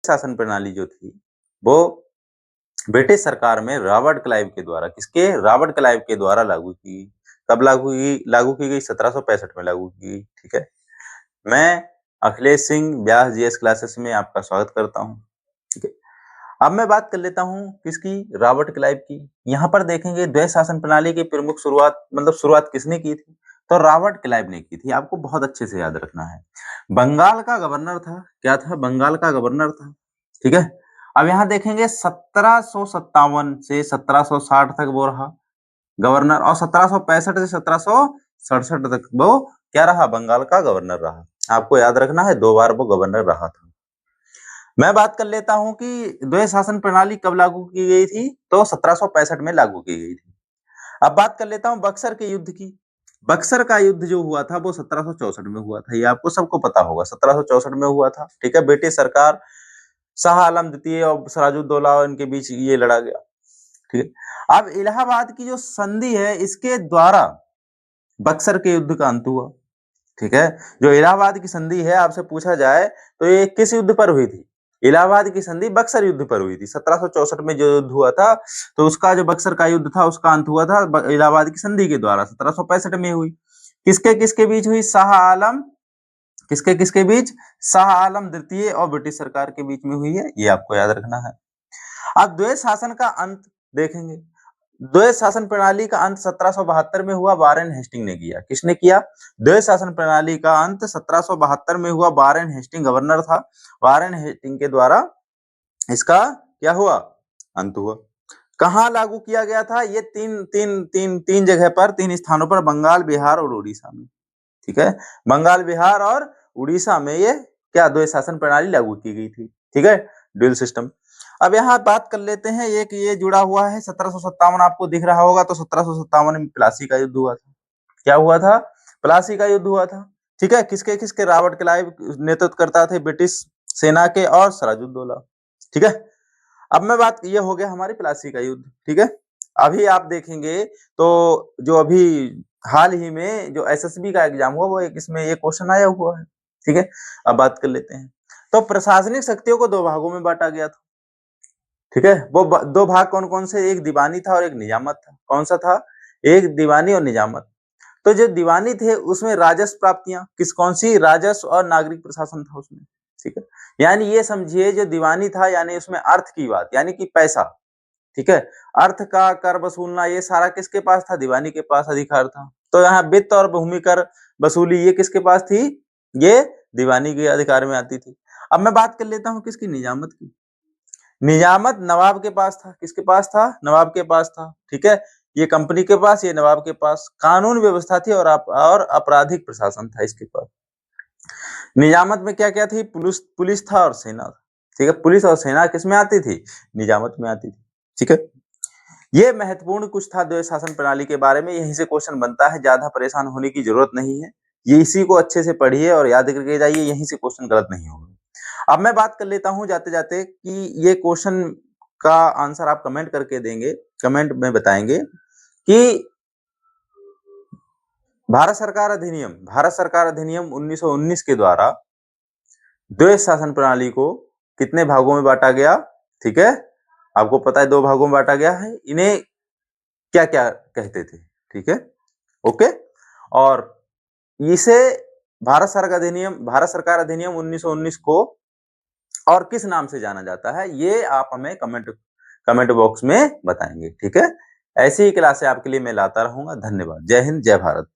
शासन प्रणाली जो थी वो ब्रिटिश सरकार में रॉबर्ट क्लाइव के द्वारा रॉबर्ट क्लाइव के द्वारा लागू की गई। कब लागू की गई? 1765 में लागू की गई। ठीक है। मैं अखिलेश सिंह व्यास जीएस क्लासेस में आपका स्वागत करता हूँ। ठीक है। अब मैं बात कर लेता हूँ किसकी? रॉबर्ट क्लाइव की। यहाँ पर देखेंगे द्वैध शासन प्रणाली की प्रमुख शुरुआत किसने की थी? तो रॉबर्ट क्लाइव ने की थी। आपको बहुत अच्छे से याद रखना है। बंगाल का गवर्नर था। क्या था? बंगाल का गवर्नर था। ठीक है। अब यहाँ देखेंगे 1757 से 1760 तक वो रहा गवर्नर, और 1765 से 1767 तक वो क्या रहा? बंगाल का गवर्नर रहा। आपको याद रखना है, 2 बार वो गवर्नर रहा था। मैं बात कर लेता हूं कि द्वैध शासन प्रणाली कब लागू की गई थी? तो 1765 में लागू की गई थी। अब बात कर लेता हूं बक्सर के युद्ध की। बक्सर का युद्ध जो हुआ था वो 1764 में हुआ था। ये आपको सबको पता होगा, 1764 में हुआ था। ठीक है। ब्रिटिश सरकार, शाह आलम द्वितीय और सिराजुद्दौला इनके बीच ये लड़ा गया। ठीक है। अब इलाहाबाद की जो संधि है इसके द्वारा बक्सर के युद्ध का अंत हुआ। ठीक है। जो इलाहाबाद की संधि है, आपसे पूछा जाए तो ये किस युद्ध पर हुई थी? इलाहाबाद की संधि बक्सर युद्ध पर हुई थी। 1764 में जो युद्ध हुआ था, तो उसका जो बक्सर का युद्ध था उसका अंत हुआ था इलाहाबाद की संधि के द्वारा। 1765 में हुई। किसके किसके बीच हुई? शाह आलम, किसके किसके बीच? शाह आलम द्वितीय और ब्रिटिश सरकार के बीच में हुई है। ये आपको याद रखना है। अब द्वैध शासन का अंत देखेंगे। द्वैध शासन प्रणाली का अंत 1772 में हुआ, वारेन हेस्टिंग ने किया। किसने किया? द्वैध शासन प्रणाली का अंत 1772 में हुआ, वारेन हेस्टिंग गवर्नर था। वारेन हेस्टिंग के द्वारा इसका क्या हुआ? अंत हुआ। कहाँ लागू किया गया था? ये तीन जगह पर, 3 स्थानों पर, बंगाल, बिहार और उड़ीसा में। ठीक है। बंगाल, बिहार और उड़ीसा में ये क्या द्वैध शासन प्रणाली लागू की गई थी। ठीक है। Dual system. अब यहाँ बात कर लेते हैं, एक ये जुड़ा हुआ है 1757, आपको दिख रहा होगा। तो 1757 में प्लासी का युद्ध हुआ था। क्या हुआ था? प्लासी का युद्ध हुआ था। ठीक है। किसके किसके? रॉबर्ट क्लाइव नेतृत्व करता थे ब्रिटिश सेना के, और सिराजुद्दौला। ठीक है। अब मैं बात, ये हो गया हमारी प्लासी का युद्ध। ठीक है। अभी आप देखेंगे तो जो अभी हाल ही में जो एसएसबी का एग्जाम हुआ, वो एक इसमें ये क्वेश्चन आया हुआ है। ठीक है। अब बात कर लेते हैं। तो प्रशासनिक शक्तियों को 2 भागों में बांटा गया था। ठीक है। वो 2 भाग कौन कौन से? एक दीवानी था और एक निजामत था। कौन सा था? एक दीवानी और निजामत। तो जो दीवानी थे उसमें राजस्व प्राप्तियां कौन सी? राजस्व और नागरिक प्रशासन था उसमें। ठीक है। यानी ये समझिए, जो दीवानी था यानी उसमें अर्थ की बात, यानी कि पैसा। ठीक है। अर्थ का कर वसूलना, ये सारा किसके पास था? दीवानी के पास अधिकार था। तो यहाँ वित्त और भूमि कर वसूली ये किसके पास थी? ये दीवानी के अधिकार में आती थी। अब मैं बात कर लेता हूँ किसकी? निजामत की। निजामत नवाब के पास था। किसके पास था? नवाब के पास था। ठीक है। ये कंपनी के पास, ये नवाब के पास। कानून व्यवस्था थी और आपराधिक प्रशासन था इसके पास। निजामत में क्या क्या थी? पुलिस था और सेना था। ठीक है। पुलिस और सेना किस में आती थी? निजामत में आती थी। ठीक है। ये महत्वपूर्ण कुछ था द्वैध शासन प्रणाली के बारे में। यहीं से क्वेश्चन बनता है, ज्यादा परेशान होने की जरूरत नहीं है। ये इसी को अच्छे से पढ़िए और याद करके जाइए, यहीं से क्वेश्चन गलत नहीं होंगे। अब मैं बात कर लेता हूं जाते जाते कि ये क्वेश्चन का आंसर आप कमेंट करके देंगे, कमेंट में बताएंगे कि भारत सरकार अधिनियम 1919 के द्वारा द्वैध शासन प्रणाली को कितने भागों में बांटा गया? ठीक है। आपको पता है 2 भागों में बांटा गया है। इन्हें क्या क्या कहते थे? ठीक है। ओके। और इसे भारत सरकार अधिनियम 1919 को और किस नाम से जाना जाता है, ये आप हमें कमेंट बॉक्स में बताएंगे। ठीक है। ऐसी ही क्लासें आपके लिए मैं लाता रहूंगा। धन्यवाद। जय हिंद, जय भारत।